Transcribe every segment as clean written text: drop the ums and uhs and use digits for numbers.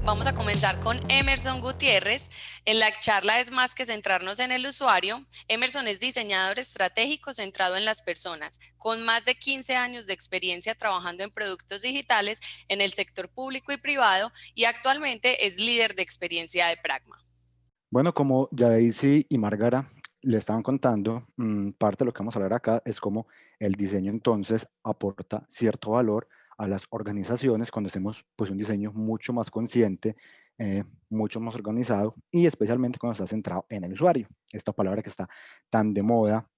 vamos a comenzar con Emerson Gutiérrez. En la charla es más que centrarnos en el usuario. Emerson es diseñador estratégico centrado en las personas, con más de 15 años de experiencia trabajando en productos digitales en el sector público y privado y actualmente es líder de experiencia de Pragma. Bueno, como ya Daisy y Margara le estaban contando, parte de lo que vamos a hablar acá es cómo el diseño entonces aporta cierto valor a las organizaciones cuando hacemos pues un diseño mucho más consciente, mucho más organizado y especialmente cuando está centrado en el usuario. Esta palabra que está tan de moda,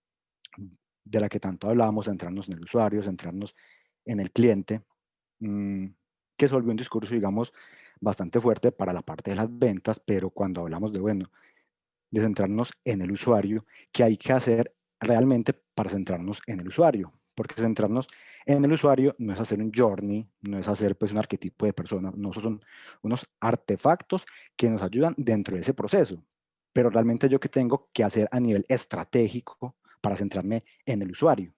de la que tanto hablábamos, centrarnos en el usuario, centrarnos en el cliente, mmm, que se volvió un discurso, digamos, bastante fuerte para la parte de las ventas, pero cuando hablamos de, bueno, de centrarnos en el usuario, ¿qué hay que hacer realmente para centrarnos en el usuario? Porque centrarnos en el usuario no es hacer un journey, no es hacer pues un arquetipo de persona, no, son unos artefactos que nos ayudan dentro de ese proceso. Pero realmente yo qué tengo que hacer a nivel estratégico para centrarme en el usuario.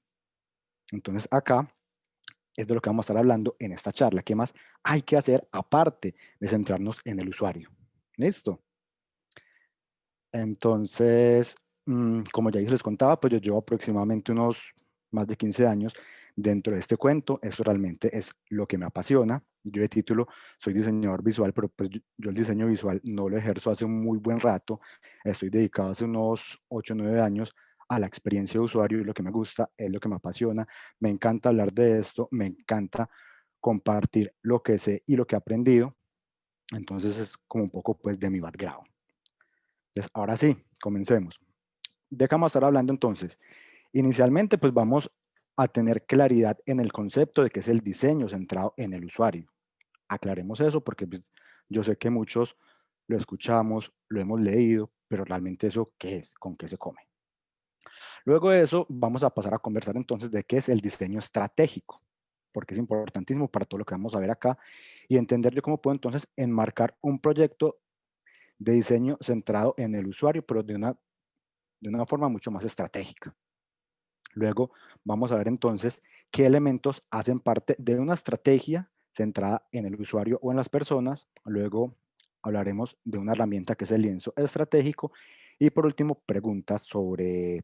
Entonces acá es de lo que vamos a estar hablando en esta charla. ¿Qué más hay que hacer aparte de centrarnos en el usuario? ¿Listo? Entonces, como ya les contaba, pues yo llevo aproximadamente unos más de 15 años dentro de este cuento. Eso realmente es lo que me apasiona. Yo de título soy diseñador visual, pero pues yo el diseño visual no lo ejerzo hace un muy buen rato. Estoy dedicado hace unos 8 o 9 años a la experiencia de usuario y lo que me gusta, es lo que me apasiona. Me encanta hablar de esto, me encanta compartir lo que sé y lo que he aprendido. Entonces es como un poco pues de mi background. Entonces, ahora sí, comencemos. ¿De qué vamos a estar hablando entonces? Inicialmente, pues vamos a tener claridad en el concepto de qué es el diseño centrado en el usuario. Aclaremos eso porque pues, yo sé que muchos lo escuchamos, lo hemos leído, pero realmente eso, ¿qué es? ¿Con qué se come? Luego de eso, vamos a pasar a conversar entonces de qué es el diseño estratégico, porque es importantísimo para todo lo que vamos a ver acá y entender yo cómo puedo entonces enmarcar un proyecto de diseño centrado en el usuario, pero de una forma mucho más estratégica. Luego vamos a ver entonces qué elementos hacen parte de una estrategia centrada en el usuario o en las personas. Luego hablaremos de una herramienta que es el lienzo estratégico. Y por último, preguntas sobre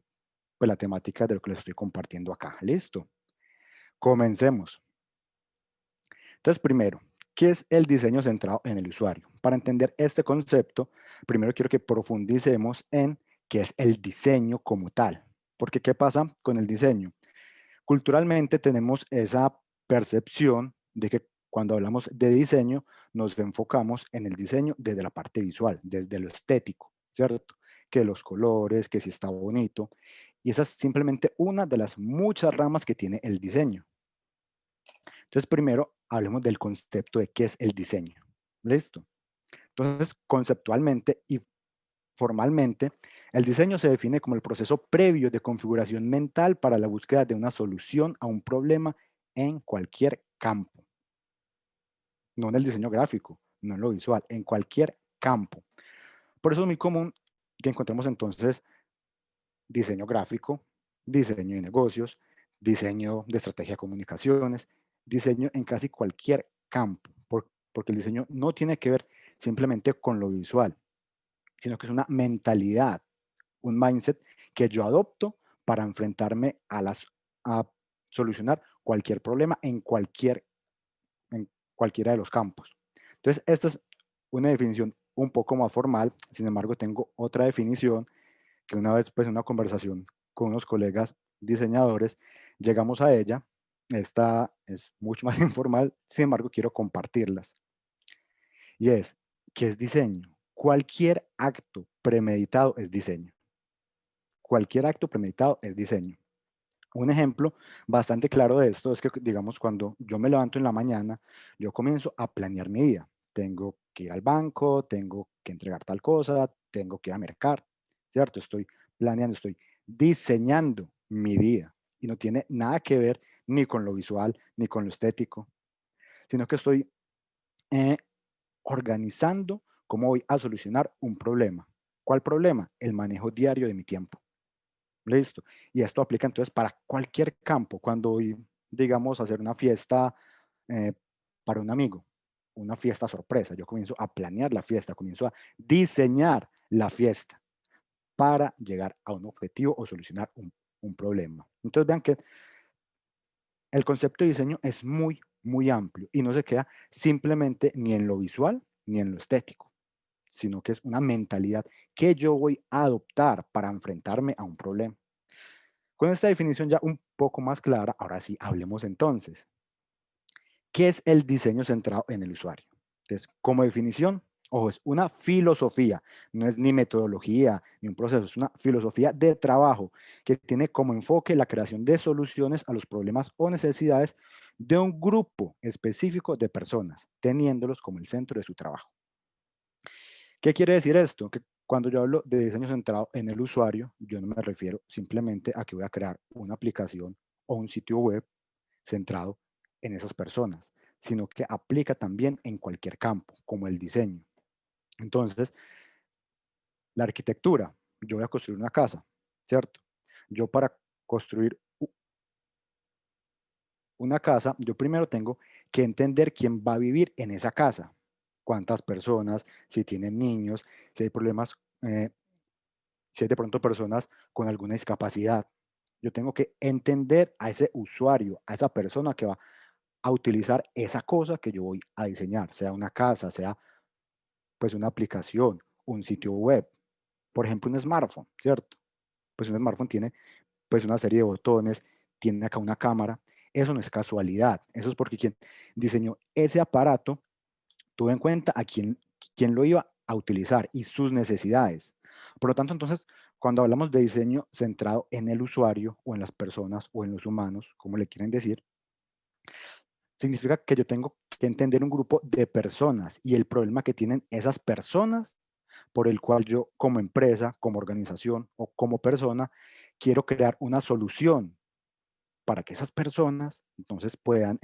pues, la temática de lo que les estoy compartiendo acá. ¿Listo? Comencemos. Entonces, primero, ¿qué es el diseño centrado en el usuario? Para entender este concepto, primero quiero que profundicemos en qué es el diseño como tal. Porque, ¿qué pasa con el diseño? Culturalmente tenemos esa percepción de que cuando hablamos de diseño, nos enfocamos en el diseño desde la parte visual, desde lo estético, ¿cierto? Que los colores, que si está bonito. Y esa es simplemente una de las muchas ramas que tiene el diseño. Entonces, primero hablemos del concepto de qué es el diseño. ¿Listo? Entonces, conceptualmente y formalmente, el diseño se define como el proceso previo de configuración mental para la búsqueda de una solución a un problema en cualquier campo. No en el diseño gráfico, no en lo visual, en cualquier campo. Por eso es muy común que encontremos entonces diseño gráfico, diseño de negocios, diseño de estrategia de comunicaciones, diseño en casi cualquier campo, porque el diseño no tiene que ver simplemente con lo visual, sino que es una mentalidad, un mindset que yo adopto para enfrentarme a solucionar cualquier problema en cualquiera de los campos. Entonces, esta es una definición un poco más formal. Sin embargo, tengo otra definición que una vez, pues, en una conversación con unos colegas diseñadores, llegamos a ella. Esta es mucho más informal, sin embargo, quiero compartirlas. Y es, ¿qué es diseño? Cualquier acto premeditado es diseño. Cualquier acto premeditado es diseño. Un ejemplo bastante claro de esto es que, digamos, cuando yo me levanto en la mañana, yo comienzo a planear mi día. Tengo que ir al banco, tengo que entregar tal cosa, tengo que ir a mercar, ¿cierto? Estoy planeando, estoy diseñando mi vida y no tiene nada que ver ni con lo visual ni con lo estético, sino que estoy eh, organizando cómo voy a solucionar un problema. ¿Cuál problema? El manejo diario de mi tiempo. Listo. Y esto aplica entonces para cualquier campo. Cuando voy, digamos, a hacer una fiesta eh, para un amigo, una fiesta sorpresa, yo comienzo a planear la fiesta, comienzo a diseñar la fiesta para llegar a un objetivo o solucionar un problema. Entonces vean que el concepto de diseño es muy, muy amplio y no se queda simplemente ni en lo visual ni en lo estético, sino que es una mentalidad que yo voy a adoptar para enfrentarme a un problema. Con esta definición ya un poco más clara, ahora sí, hablemos entonces. ¿Qué es el diseño centrado en el usuario? Entonces, como definición, ojo, es una filosofía, no es ni metodología ni un proceso, es una filosofía de trabajo que tiene como enfoque la creación de soluciones a los problemas o necesidades de un grupo específico de personas, teniéndolos como el centro de su trabajo. ¿Qué quiere decir esto? Que cuando yo hablo de diseño centrado en el usuario, yo no me refiero simplemente a que voy a crear una aplicación o un sitio web centrado en esas personas, sino que aplica también en cualquier campo, como el diseño. Entonces, la arquitectura, yo voy a construir una casa, ¿cierto? Yo para construir una casa, yo primero tengo que entender quién va a vivir en esa casa, cuántas personas, si tienen niños, si hay problemas, si hay de pronto personas con alguna discapacidad. Yo tengo que entender a ese usuario, a esa persona que va a utilizar esa cosa que yo voy a diseñar, sea una casa, sea pues una aplicación, un sitio web, por ejemplo un smartphone, ¿cierto? Pues un smartphone tiene pues una serie de botones, tiene acá una cámara, eso no es casualidad, eso es porque quien diseñó ese aparato tuvo en cuenta a quién lo iba a utilizar y sus necesidades. Por lo tanto, entonces, cuando hablamos de diseño centrado en el usuario o en las personas o en los humanos, como le quieren decir, significa que yo tengo que entender un grupo de personas y el problema que tienen esas personas por el cual yo como empresa, como organización o como persona quiero crear una solución para que esas personas entonces puedan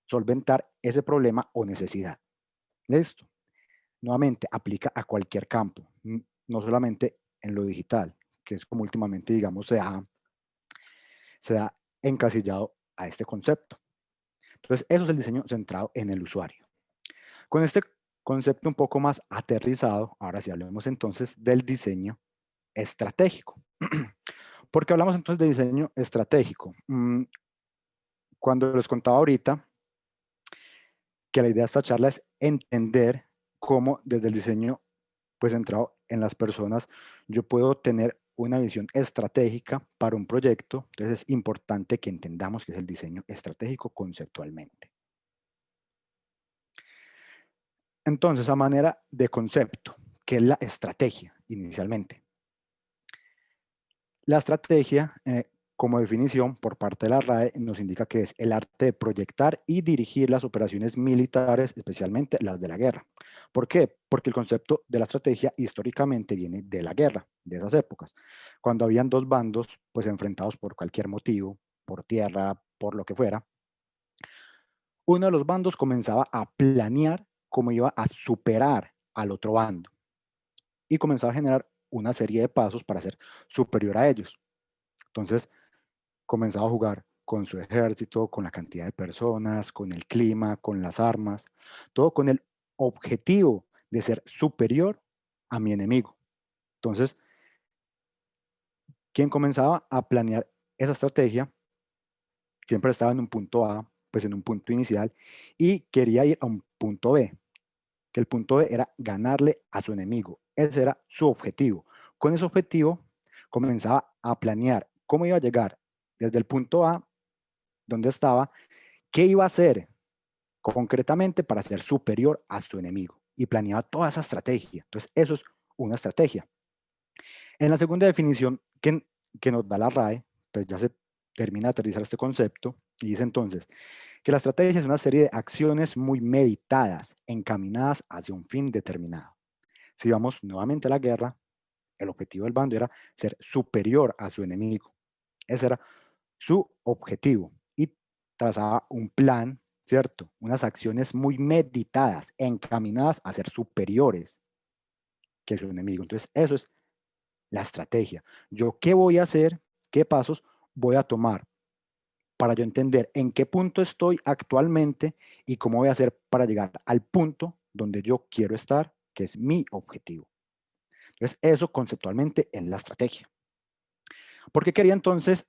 solventar ese problema o necesidad. Listo. Nuevamente, aplica a cualquier campo, no solamente en lo digital, que es como últimamente, digamos, se ha encasillado a este concepto. Entonces, eso es el diseño centrado en el usuario. Con este concepto un poco más aterrizado, ahora sí hablemos entonces del diseño estratégico. ¿Por qué hablamos entonces de diseño estratégico? Cuando les contaba ahorita que la idea de esta charla es entender cómo desde el diseño pues centrado en las personas yo puedo tener una visión estratégica para un proyecto, entonces es importante que entendamos qué es el diseño estratégico conceptualmente. Entonces, a manera de concepto, ¿qué es la estrategia inicialmente? La estrategia, como definición por parte de la RAE, nos indica que es el arte de proyectar y dirigir las operaciones militares, especialmente las de la guerra. ¿Por qué? Porque el concepto de la estrategia históricamente viene de la guerra, de esas épocas, cuando habían dos bandos pues enfrentados por cualquier motivo, por tierra, por lo que fuera. Uno de los bandos comenzaba a planear cómo iba a superar al otro bando y comenzaba a generar una serie de pasos para ser superior a ellos. Entonces, comenzaba a jugar con su ejército, con la cantidad de personas, con el clima, con las armas, todo con el objetivo de ser superior a mi enemigo. Entonces, quien comenzaba a planear esa estrategia siempre estaba en un punto A, pues en un punto inicial, y quería ir a un punto B, que el punto B era ganarle a su enemigo. Ese era su objetivo. Con ese objetivo comenzaba a planear cómo iba a llegar desde el punto A, donde estaba, qué iba a hacer concretamente para ser superior a su enemigo. Y planeaba toda esa estrategia. Entonces, eso es una estrategia. En la segunda definición que nos da la RAE, pues ya se termina de aterrizar este concepto y dice entonces que la estrategia es una serie de acciones muy meditadas, encaminadas hacia un fin determinado. Si vamos nuevamente a la guerra, el objetivo del bando era ser superior a su enemigo. Ese era su objetivo y trazaba un plan, ¿cierto? Unas acciones muy meditadas, encaminadas a ser superiores que su enemigo. Entonces, eso es la estrategia. Yo, ¿qué voy a hacer? ¿Qué pasos voy a tomar para yo entender en qué punto estoy actualmente y cómo voy a hacer para llegar al punto donde yo quiero estar, que es mi objetivo. Entonces, eso conceptualmente es la estrategia. ¿Por qué quería entonces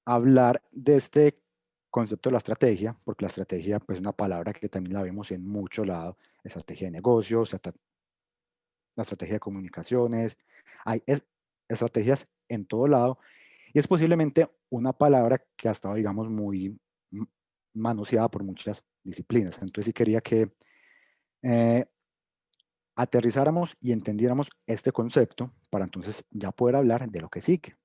hablar de este concepto de la estrategia? Porque la estrategia pues, es una palabra que también la vemos en muchos lados. Estrategia de negocios, la estrategia de comunicaciones, hay estrategias en todo lado y es posiblemente una palabra que ha estado, digamos, muy manoseada por muchas disciplinas. Entonces sí quería que eh, aterrizáramos y entendiéramos este concepto para entonces ya poder hablar de lo que sigue.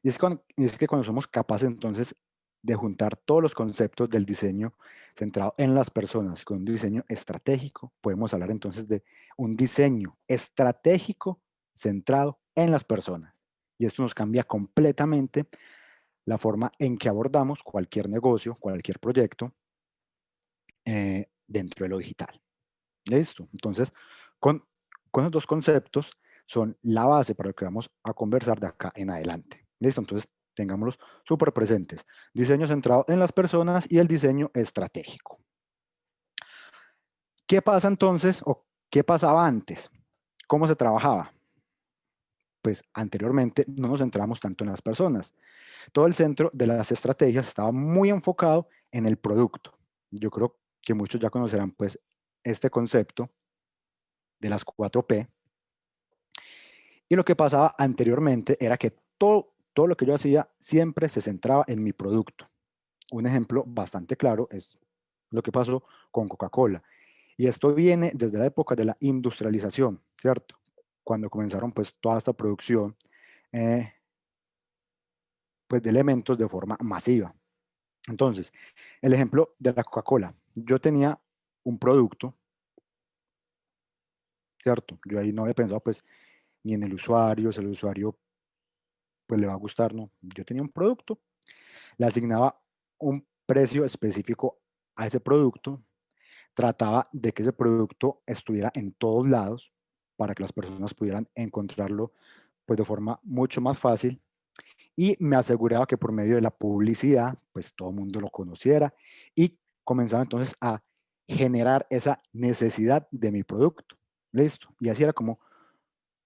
Y es que cuando somos capaces entonces de juntar todos los conceptos del diseño centrado en las personas con un diseño estratégico, podemos hablar entonces de un diseño estratégico centrado en las personas. Y esto nos cambia completamente la forma en que abordamos cualquier negocio, cualquier proyecto dentro de lo digital. ¿Listo? Entonces, con esos dos conceptos son la base para lo que vamos a conversar de acá en adelante. ¿Listo? Entonces, tengámoslos súper presentes. Diseño centrado en las personas y el diseño estratégico. ¿Qué pasa entonces o qué pasaba antes? ¿Cómo se trabajaba? Pues anteriormente no nos centramos tanto en las personas. Todo el centro de las estrategias estaba muy enfocado en el producto. Yo creo que muchos ya conocerán pues este concepto de las 4P. Y lo que pasaba anteriormente era que todo lo que yo hacía siempre se centraba en mi producto. Un ejemplo bastante claro es lo que pasó con Coca-Cola. Y esto viene desde la época de la industrialización, ¿cierto? Cuando comenzaron pues toda esta producción eh, pues de elementos de forma masiva. Entonces, el ejemplo de la Coca-Cola. Yo tenía un producto, ¿cierto? Yo ahí no había pensado pues ni en el usuario, si el usuario pues le va a gustar, no. Yo tenía un producto, le asignaba un precio específico a ese producto, trataba de que ese producto estuviera en todos lados para que las personas pudieran encontrarlo pues de forma mucho más fácil y me aseguraba que por medio de la publicidad pues todo el mundo lo conociera y comenzaba entonces a generar esa necesidad de mi producto. Listo. Y así era como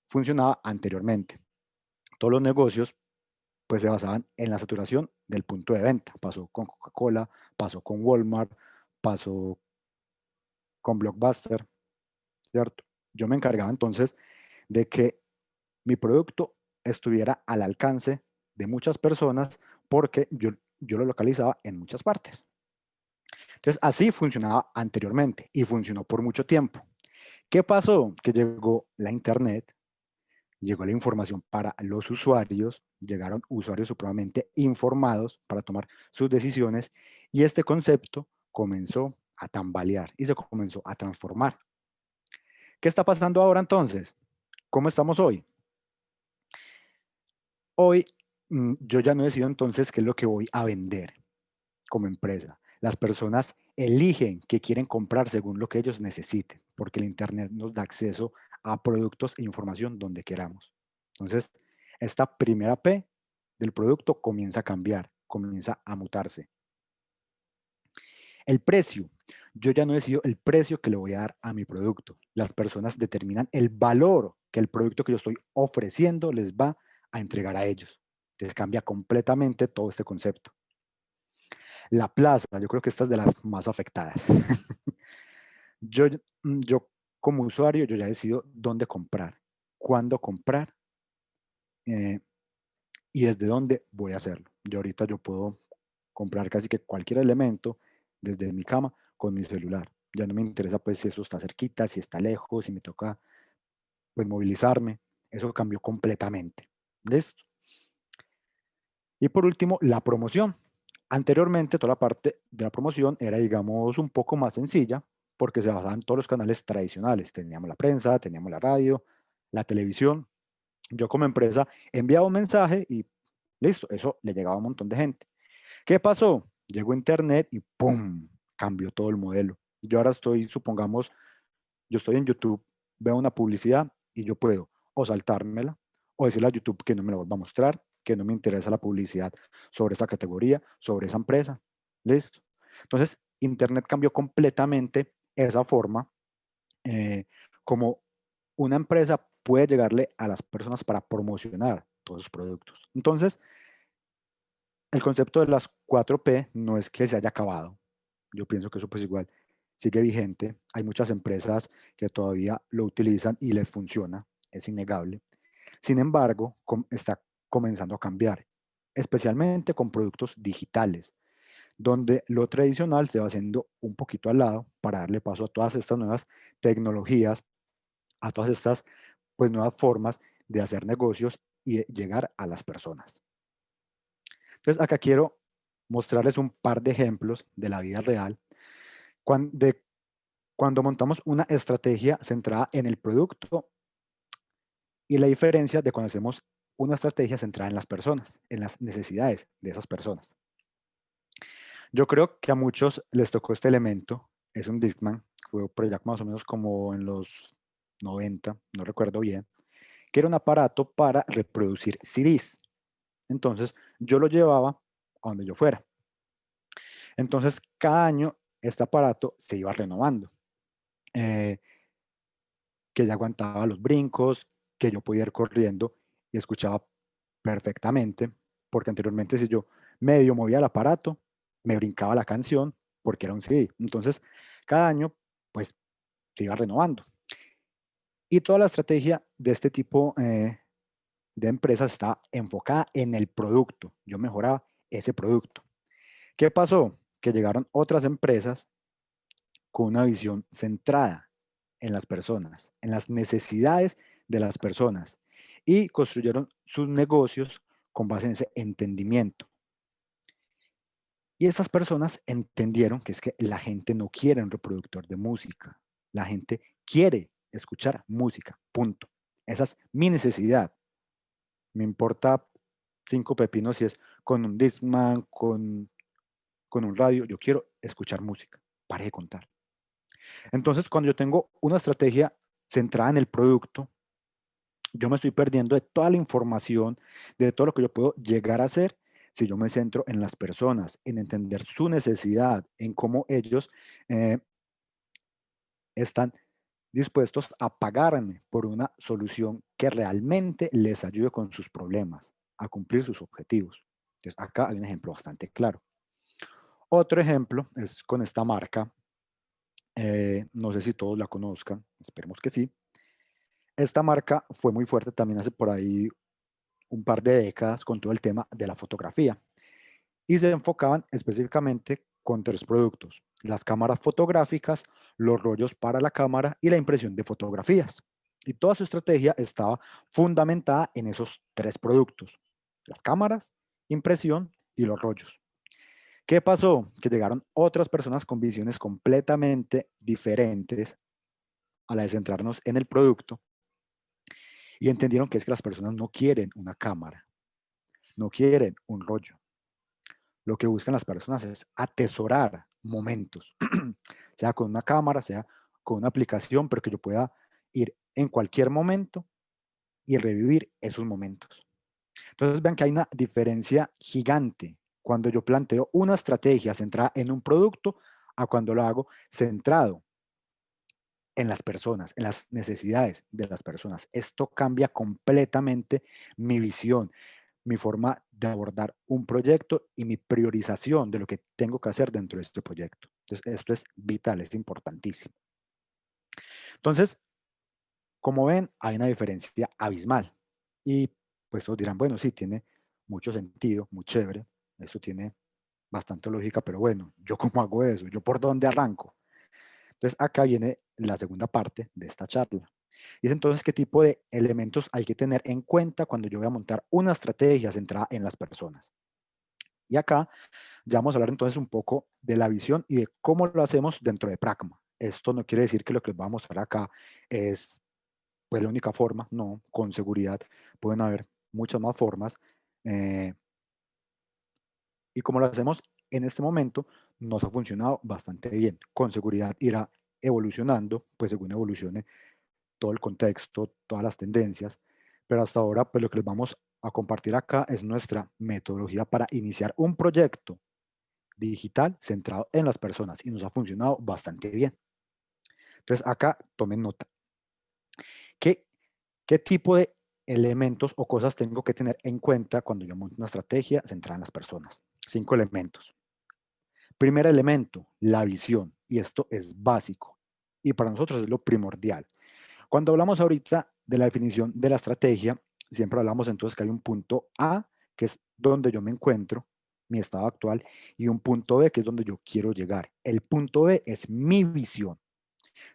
funcionaba anteriormente. Todos los negocios pues se basaban en la saturación del punto de venta. Pasó con Coca-Cola, pasó con Walmart, pasó con Blockbuster, ¿cierto? Yo me encargaba entonces de que mi producto estuviera al alcance de muchas personas porque yo lo localizaba en muchas partes. Entonces, así funcionaba anteriormente y funcionó por mucho tiempo. ¿Qué pasó? Que llegó la Internet, llegó la información para los usuarios, llegaron usuarios supremamente informados para tomar sus decisiones y este concepto comenzó a tambalear y se comenzó a transformar. ¿Qué está pasando ahora entonces? ¿Cómo estamos hoy? Hoy yo ya no decido entonces qué es lo que voy a vender como empresa. Las personas eligen qué quieren comprar según lo que ellos necesiten, porque el Internet nos da acceso a productos e información donde queramos. Entonces, esta primera P del producto comienza a cambiar, comienza a mutarse. El precio. Yo ya no decido el precio que le voy a dar a mi producto. Las personas determinan el valor que el producto que yo estoy ofreciendo les va a entregar a ellos. Entonces cambia completamente todo este concepto. La plaza, yo creo que esta es de las más afectadas. yo como usuario, yo ya decido dónde comprar, cuándo comprar eh, y desde dónde voy a hacerlo. Yo ahorita yo puedo comprar casi que cualquier elemento desde mi cama con mi celular. Ya no me interesa pues si eso está cerquita, si está lejos, si me toca pues movilizarme. Eso cambió completamente. ¿Listo? Y por último, la promoción. Anteriormente, toda la parte de la promoción era, digamos, un poco más sencilla porque se basaba en todos los canales tradicionales. Teníamos la prensa, teníamos la radio, la televisión. Yo como empresa enviaba un mensaje y listo, eso le llegaba a un montón de gente. ¿Qué pasó? Llegó Internet y ¡pum! Cambió todo el modelo. Yo ahora estoy, supongamos, yo estoy en YouTube, veo una publicidad y yo puedo o saltármela o decirle a YouTube que no me la vuelva a mostrar que no me interesa la publicidad sobre esa categoría, sobre esa empresa. Listo. Entonces, Internet cambió completamente esa forma como una empresa puede llegarle a las personas para promocionar todos sus productos. Entonces, el concepto de las 4P no es que se haya acabado. Yo pienso que eso pues igual sigue vigente. Hay muchas empresas que todavía lo utilizan y les funciona, es innegable. Sin embargo, está comenzando a cambiar, especialmente con productos digitales, donde lo tradicional se va haciendo un poquito al lado para darle paso a todas estas nuevas tecnologías, a todas estas pues nuevas formas de hacer negocios y de llegar a las personas. Entonces acá quiero mostrarles un par de ejemplos de la vida real cuando montamos una estrategia centrada en el producto y la diferencia de cuando hacemos una estrategia centrada en las personas, en las necesidades de esas personas. Yo creo que a muchos les tocó este elemento, es un Discman, fue por allá más o menos como en los 90, no recuerdo bien, que era un aparato para reproducir CDs. Entonces, yo lo llevaba a donde yo fuera. Entonces, cada año este aparato se iba renovando, que ya aguantaba los brincos, que yo podía ir corriendo y escuchaba perfectamente, porque anteriormente si yo medio movía el aparato, me brincaba la canción porque era un CD. Entonces, cada año, pues, se iba renovando. Y toda la estrategia de este tipo de empresas está enfocada en el producto. Yo mejoraba ese producto. ¿Qué pasó? Que llegaron otras empresas con una visión centrada en las personas, en las necesidades de las personas y construyeron sus negocios con base en ese entendimiento. Y estas personas entendieron que es que la gente no quiere un reproductor de música, la gente quiere escuchar música, punto. Esa es mi necesidad. Me importa 5 pepinos si es con un Discman, con un radio, yo quiero escuchar música, pare de contar. Entonces, cuando yo tengo una estrategia centrada en el producto, yo me estoy perdiendo de toda la información, de todo lo que yo puedo llegar a hacer si yo me centro en las personas, en entender su necesidad, en cómo ellos eh, están dispuestos a pagarme por una solución que realmente les ayude con sus problemas, a cumplir sus objetivos. Entonces, acá hay un ejemplo bastante claro. Otro ejemplo es con esta marca. No sé si todos la conozcan, esperemos que sí. Esta marca fue muy fuerte también hace por ahí un par de décadas con todo el tema de la fotografía y se enfocaban específicamente con 3 productos: las cámaras fotográficas, los rollos para la cámara y la impresión de fotografías. Y toda su estrategia estaba fundamentada en esos 3 productos: las cámaras, impresión y los rollos. ¿Qué pasó? Que llegaron otras personas con visiones completamente diferentes a la de centrarnos en el producto y entendieron que es que las personas no quieren una cámara, no quieren un rollo. Lo que buscan las personas es atesorar momentos, sea con una cámara, sea con una aplicación, pero que yo pueda ir en cualquier momento y revivir esos momentos. Entonces vean que hay una diferencia gigante cuando yo planteo una estrategia centrada en un producto a cuando lo hago centrado en las personas, en las necesidades de las personas. Esto cambia completamente mi visión, mi forma de abordar un proyecto y mi priorización de lo que tengo que hacer dentro de este proyecto. Entonces, esto es vital, es importantísimo. Entonces, como ven, hay una diferencia abismal. Y pues todos dirán, bueno, sí, tiene mucho sentido, muy chévere, eso tiene bastante lógica, pero bueno, ¿yo cómo hago eso? ¿Yo por dónde arranco? Entonces, acá viene la segunda parte de esta charla. Y es entonces qué tipo de elementos hay que tener en cuenta cuando yo voy a montar una estrategia centrada en las personas. Y acá ya vamos a hablar entonces un poco de la visión y de cómo lo hacemos dentro de Pragma. Esto no quiere decir que lo que les voy a mostrar acá es pues la única forma, no, con seguridad pueden haber muchas más formas. eh, y como lo hacemos en este momento, nos ha funcionado bastante bien. Con seguridad irá evolucionando, pues según evolucione todo el contexto, todas las tendencias, pero hasta ahora, pues lo que les vamos a compartir acá es nuestra metodología para iniciar un proyecto digital centrado en las personas y nos ha funcionado bastante bien. Entonces acá tomen nota. ¿Qué tipo de elementos o cosas tengo que tener en cuenta cuando yo monto una estrategia centrada en las personas? 5 elementos. Primer elemento, la visión. Y esto es básico. Y para nosotros es lo primordial. Cuando hablamos ahorita de la definición de la estrategia, siempre hablamos entonces que hay un punto A, que es donde yo me encuentro, mi estado actual, y un punto B, que es donde yo quiero llegar. El punto B es mi visión.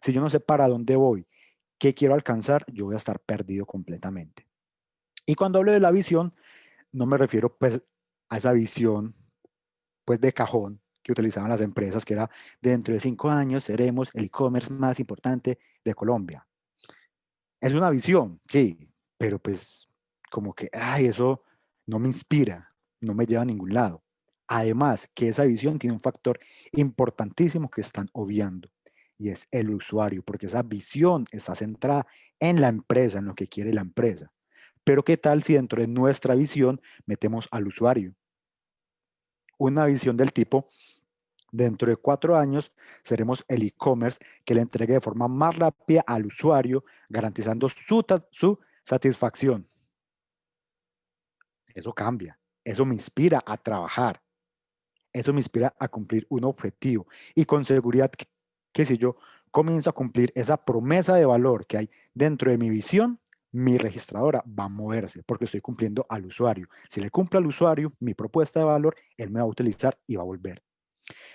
Si yo no sé para dónde voy, qué quiero alcanzar, yo voy a estar perdido completamente. Y cuando hablo de la visión, no me refiero pues a esa visión pues de cajón que utilizaban las empresas, que era dentro de 5 años seremos el e-commerce más importante de Colombia. Es una visión, sí, pero pues como que, ay, eso no me inspira, no me lleva a ningún lado. Además, que esa visión tiene un factor importantísimo que están obviando, y es el usuario, porque esa visión está centrada en la empresa, en lo que quiere la empresa. Pero ¿qué tal si dentro de nuestra visión metemos al usuario? Una visión del tipo, dentro de 4 años seremos el e-commerce que le entregue de forma más rápida al usuario, garantizando su satisfacción. Eso cambia, eso me inspira a trabajar, eso me inspira a cumplir un objetivo y con seguridad que si yo comienzo a cumplir esa promesa de valor que hay dentro de mi visión, mi registradora va a moverse porque estoy cumpliendo al usuario. Si le cumplo al usuario mi propuesta de valor, él me va a utilizar y va a volver.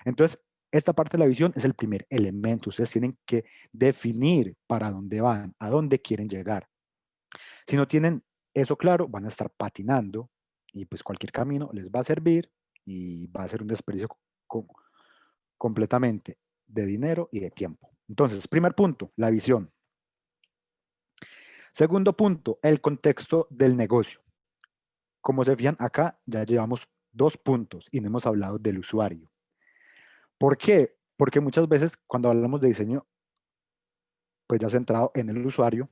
Entonces, esta parte de la visión es el primer elemento. Ustedes tienen que definir para dónde van, a dónde quieren llegar. Si no tienen eso claro, van a estar patinando y pues cualquier camino les va a servir y va a ser un desperdicio completamente de dinero y de tiempo. Entonces, primer punto, la visión. Segundo punto, el contexto del negocio. Como se fijan acá, ya llevamos 2 puntos y no hemos hablado del usuario. ¿Por qué? Porque muchas veces cuando hablamos de diseño, pues ya centrado en el usuario,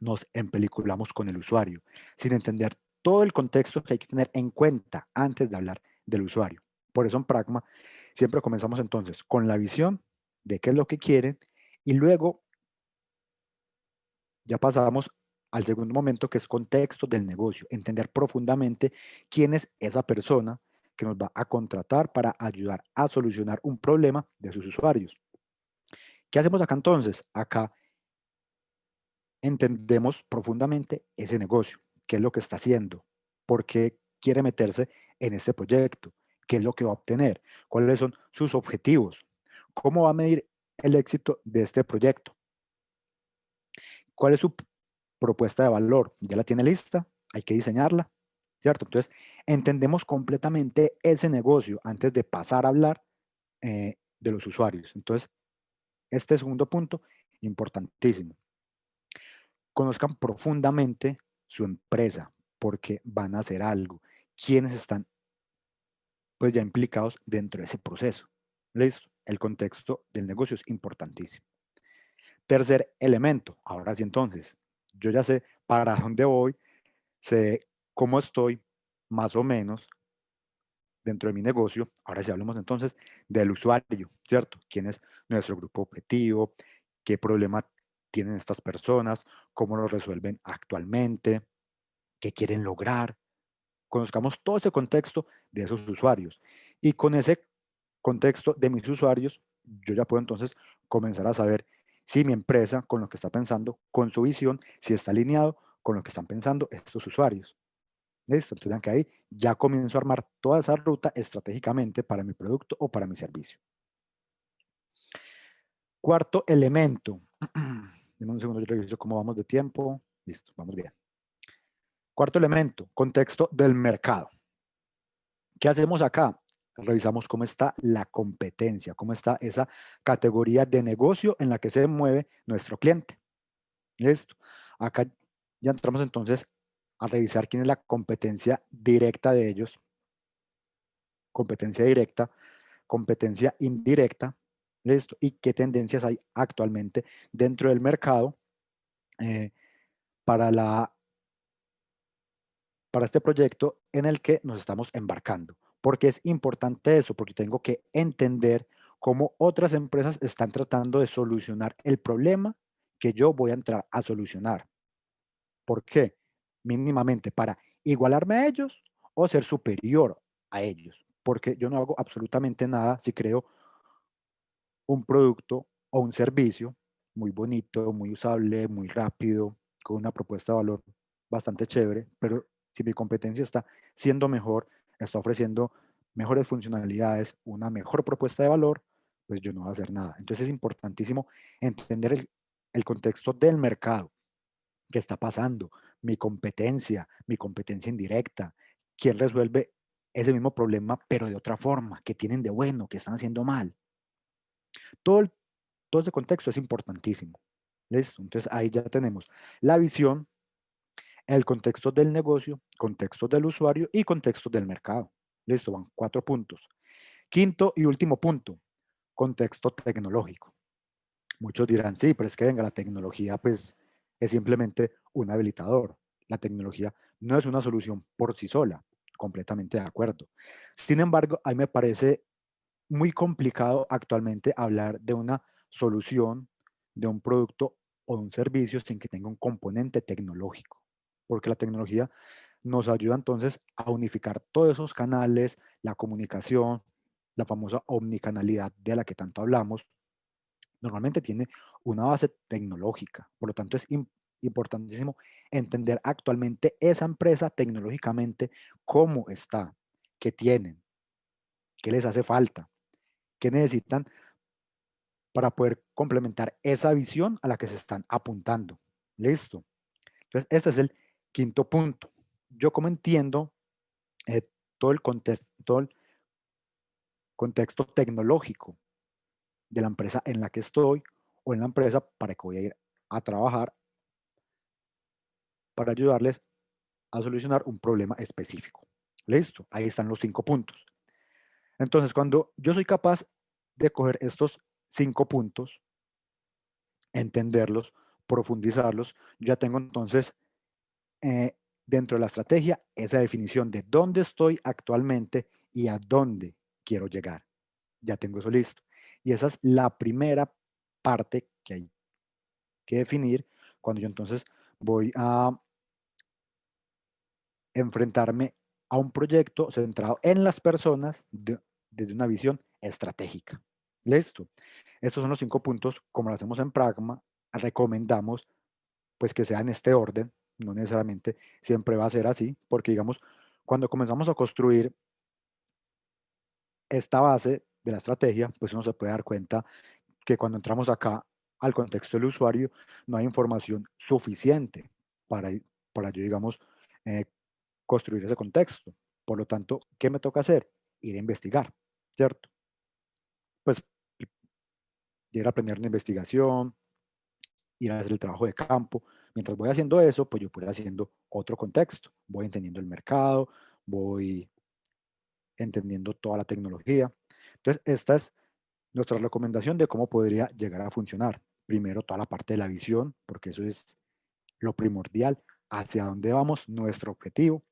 nos empeliculamos con el usuario, sin entender todo el contexto que hay que tener en cuenta antes de hablar del usuario. Por eso en Pragma siempre comenzamos entonces con la visión de qué es lo que quieren y luego ya pasamos al segundo momento, que es contexto del negocio, entender profundamente quién es esa persona que nos va a contratar para ayudar a solucionar un problema de sus usuarios. ¿Qué hacemos acá entonces? Acá entendemos profundamente ese negocio, qué es lo que está haciendo, por qué quiere meterse en este proyecto, qué es lo que va a obtener, cuáles son sus objetivos, cómo va a medir el éxito de este proyecto, cuál es su propuesta de valor, ya la tiene lista, hay que diseñarla, ¿cierto? Entonces, entendemos completamente ese negocio antes de pasar a hablar de los usuarios. Entonces, este segundo punto, importantísimo. Conozcan profundamente su empresa, porque van a hacer algo, quiénes están pues ya implicados dentro de ese proceso. ¿Listo? El contexto del negocio es importantísimo. Tercer elemento, ahora sí entonces, yo ya sé para dónde voy, sé cómo estoy más o menos dentro de mi negocio. Ahora sí hablemos entonces del usuario, ¿cierto? ¿Quién es nuestro grupo objetivo? ¿Qué problema tienen estas personas? ¿Cómo lo resuelven actualmente? ¿Qué quieren lograr? Conozcamos todo ese contexto de esos usuarios. Y con ese contexto de mis usuarios, yo ya puedo entonces comenzar a saber si mi empresa, con lo que está pensando, con su visión, si está alineado con lo que están pensando estos usuarios. ¿Listo? Entonces, vean que ahí ya comienzo a armar toda esa ruta estratégicamente para mi producto o para mi servicio. Cuarto elemento. Deme un segundo, yo reviso cómo vamos de tiempo. Listo, vamos bien. Cuarto elemento, contexto del mercado. ¿Qué hacemos acá? Revisamos cómo está la competencia, cómo está esa categoría de negocio en la que se mueve nuestro cliente. ¿Listo? Acá ya entramos entonces a revisar quién es la competencia directa de ellos, competencia directa, competencia indirecta, ¿listo? Y qué tendencias hay actualmente dentro del mercado eh, para para este proyecto en el que nos estamos embarcando. Porque es importante eso, porque tengo que entender cómo otras empresas están tratando de solucionar el problema que yo voy a entrar a solucionar. ¿Por qué? Mínimamente para igualarme a ellos o ser superior a ellos. Porque yo no hago absolutamente nada si creo un producto o un servicio muy bonito, muy usable, muy rápido, con una propuesta de valor bastante chévere, pero si mi competencia está siendo mejor, está ofreciendo mejores funcionalidades, una mejor propuesta de valor, pues yo no voy a hacer nada. Entonces es importantísimo entender el contexto del mercado, qué está pasando, mi competencia indirecta, quién resuelve ese mismo problema, pero de otra forma, qué tienen de bueno, qué están haciendo mal. Todo, todo ese contexto es importantísimo. ¿Listo? Entonces ahí ya tenemos la visión, el contexto del negocio, contexto del usuario y contexto del mercado. Listo, van 4 puntos. Quinto y último punto, contexto tecnológico. Muchos dirán, sí, pero es que venga, la tecnología pues es simplemente un habilitador. La tecnología no es una solución por sí sola, completamente de acuerdo. Sin embargo, a mí me parece muy complicado actualmente hablar de una solución, de un producto o de un servicio sin que tenga un componente tecnológico, porque la tecnología nos ayuda entonces a unificar todos esos canales, la comunicación, la famosa omnicanalidad de la que tanto hablamos, normalmente tiene una base tecnológica, por lo tanto es importantísimo entender actualmente esa empresa tecnológicamente cómo está, qué tienen, qué les hace falta, qué necesitan para poder complementar esa visión a la que se están apuntando. Listo. Entonces, este es el quinto punto. Yo como entiendo eh, todo el contexto tecnológico de la empresa en la que estoy o en la empresa para que voy a ir a trabajar para ayudarles a solucionar un problema específico. Listo. Ahí están los 5 puntos. Entonces, cuando yo soy capaz de coger estos 5 puntos, entenderlos, profundizarlos, ya tengo entonces dentro de la estrategia esa definición de dónde estoy actualmente y a dónde quiero llegar. Ya tengo eso listo. Y esa es la primera parte que hay que definir cuando yo entonces voy a enfrentarme a un proyecto centrado en las personas desde una visión estratégica. Listo. Estos son los 5 puntos, como lo hacemos en Pragma, recomendamos pues que sea en este orden, no necesariamente siempre va a ser así, porque digamos, cuando comenzamos a construir esta base de la estrategia, pues uno se puede dar cuenta que cuando entramos acá al contexto del usuario, no hay información suficiente para, para yo, digamos, eh, construir ese contexto. Por lo tanto, ¿qué me toca hacer? Ir a investigar, ¿cierto? Pues ir a aprender una investigación, ir a hacer el trabajo de campo. Mientras voy haciendo eso, pues yo puedo ir haciendo otro contexto. Voy entendiendo el mercado, voy entendiendo toda la tecnología. Entonces, esta es nuestra recomendación de cómo podría llegar a funcionar. Primero, toda la parte de la visión, porque eso es lo primordial, hacia dónde vamos, nuestro objetivo.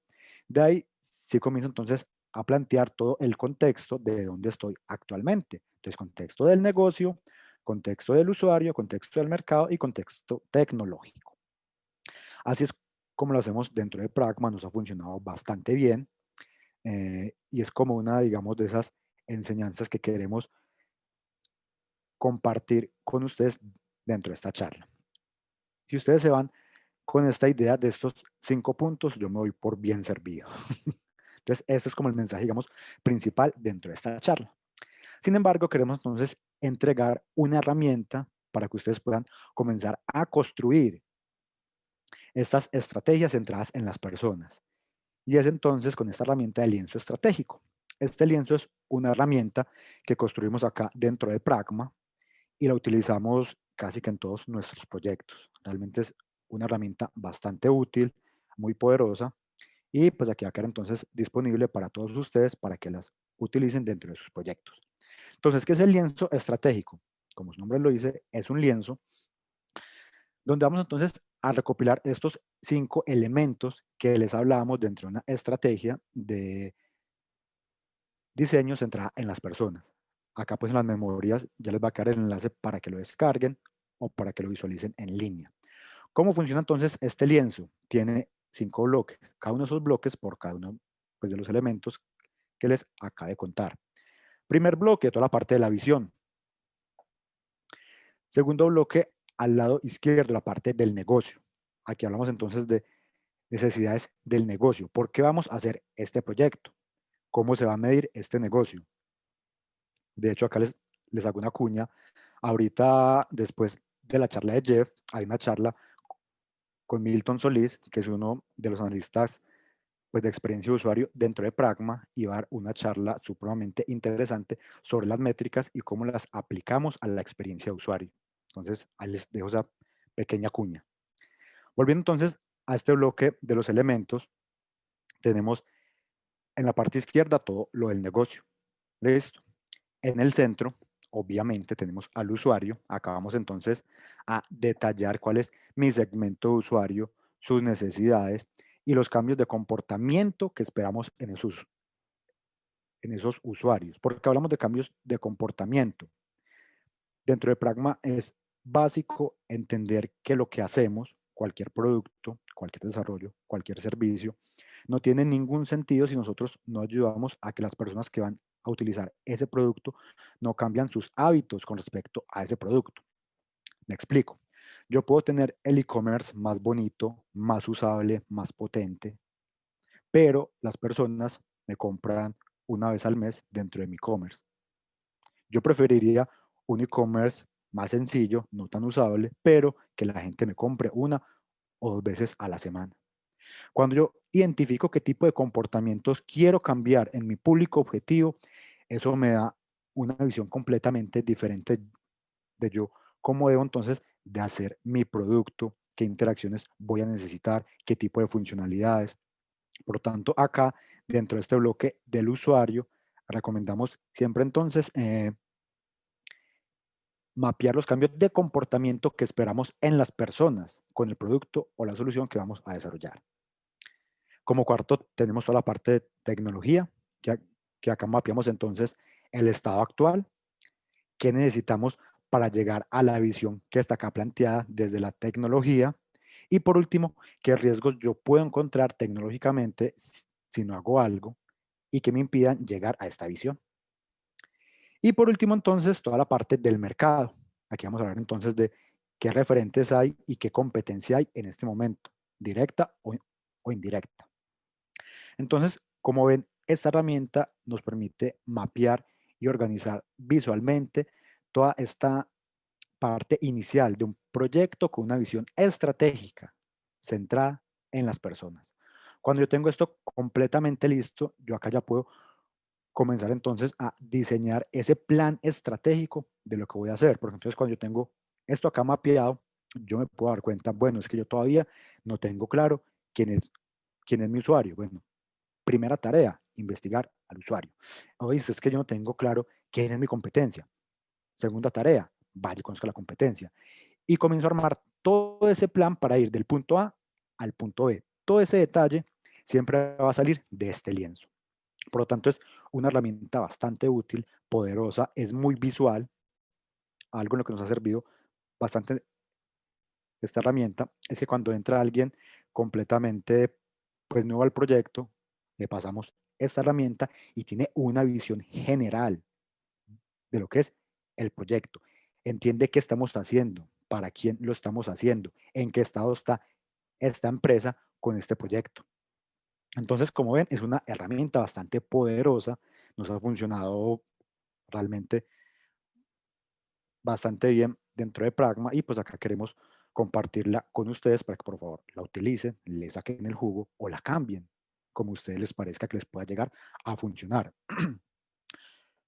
De ahí, sí comienzo entonces a plantear todo el contexto de dónde estoy actualmente. Entonces, contexto del negocio, contexto del usuario, contexto del mercado y contexto tecnológico. Así es como lo hacemos dentro de Pragma, nos ha funcionado bastante bien y es como una, digamos, de esas enseñanzas que queremos compartir con ustedes dentro de esta charla. Si ustedes se van con esta idea de estos 5 puntos, yo me doy por bien servido. Entonces, este es como el mensaje, digamos, principal dentro de esta charla. Sin embargo, queremos entonces entregar una herramienta para que ustedes puedan comenzar a construir estas estrategias centradas en las personas. Y es entonces con esta herramienta de lienzo estratégico. Este lienzo es una herramienta que construimos acá dentro de Pragma y la utilizamos casi que en todos nuestros proyectos. Realmente es una herramienta bastante útil, muy poderosa y pues aquí va a quedar entonces disponible para todos ustedes para que las utilicen dentro de sus proyectos. Entonces, ¿qué es el lienzo estratégico? Como su nombre lo dice, es un lienzo donde vamos entonces a recopilar estos 5 elementos que les hablábamos dentro de una estrategia de diseño centrada en las personas. Acá pues en las memorias ya les va a quedar el enlace para que lo descarguen o para que lo visualicen en línea. ¿Cómo funciona entonces este lienzo? Tiene 5 bloques, cada uno de esos bloques por cada uno pues, de los elementos que les acabo de contar. Primer bloque, toda la parte de la visión. Segundo bloque, al lado izquierdo, la parte del negocio. Aquí hablamos entonces de necesidades del negocio. ¿Por qué vamos a hacer este proyecto? ¿Cómo se va a medir este negocio? De hecho, acá les hago una cuña. Ahorita, después de la charla de Jeff, hay una charla con Milton Solís, que es uno de los analistas pues, de experiencia de usuario dentro de Pragma, y va a dar una charla supremamente interesante sobre las métricas y cómo las aplicamos a la experiencia de usuario. Entonces, ahí les dejo esa pequeña cuña. Volviendo entonces a este bloque de los elementos, tenemos en la parte izquierda todo lo del negocio. Listo. En el centro, obviamente, tenemos al usuario. Acá vamos entonces a detallar cuál es mi segmento de usuario, sus necesidades y los cambios de comportamiento que esperamos en esos usuarios. Porque hablamos de cambios de comportamiento. Dentro de Pragma es básico entender que lo que hacemos, cualquier producto, cualquier desarrollo, cualquier servicio, no tiene ningún sentido si nosotros no ayudamos a que las personas que van a utilizar ese producto no cambian sus hábitos con respecto a ese producto. Me explico. Yo puedo tener el e-commerce más bonito, más usable, más potente, pero las personas me compran una vez al mes dentro de mi e-commerce. Yo preferiría un e-commerce más sencillo, no tan usable, pero que la gente me compre una o 2 veces a la semana. Cuando yo identifico qué tipo de comportamientos quiero cambiar en mi público objetivo, eso me da una visión completamente diferente de yo cómo debo entonces de hacer mi producto, qué interacciones voy a necesitar, qué tipo de funcionalidades. Por lo tanto, acá, dentro de este bloque del usuario, recomendamos siempre entonces mapear los cambios de comportamiento que esperamos en las personas con el producto o la solución que vamos a desarrollar. Como cuarto, tenemos toda la parte de tecnología, que acá mapeamos entonces el estado actual, qué necesitamos para llegar a la visión que está acá planteada desde la tecnología. Y por último, qué riesgos yo puedo encontrar tecnológicamente si no hago algo y que me impidan llegar a esta visión. Y por último, entonces, toda la parte del mercado. Aquí vamos a hablar entonces de qué referentes hay y qué competencia hay en este momento, directa o indirecta. Entonces, como ven, esta herramienta nos permite mapear y organizar visualmente toda esta parte inicial de un proyecto con una visión estratégica centrada en las personas. Cuando yo tengo esto completamente listo, yo acá ya puedo comenzar entonces a diseñar ese plan estratégico de lo que voy a hacer. Porque entonces cuando yo tengo esto acá mapeado, yo me puedo dar cuenta, bueno, es que yo todavía no tengo claro quién es mi usuario. Bueno, primera tarea, investigar al usuario. Oye, es que yo no tengo claro quién es mi competencia. Segunda tarea, vaya y conozca la competencia. Y comienzo a armar todo ese plan para ir del punto A al punto B. Todo ese detalle siempre va a salir de este lienzo. Por lo tanto, es una herramienta bastante útil, poderosa, es muy visual, algo en lo que nos ha servido bastante esta herramienta es que cuando entra alguien completamente pues nuevo al proyecto, le pasamos esta herramienta y tiene una visión general de lo que es el proyecto. Entiende qué estamos haciendo, para quién lo estamos haciendo, en qué estado está esta empresa con este proyecto. Entonces, como ven, es una herramienta bastante poderosa, nos ha funcionado realmente bastante bien dentro de Pragma y pues acá queremos compartirla con ustedes para que por favor la utilicen, le saquen el jugo o la cambien como a ustedes les parezca que les pueda llegar a funcionar.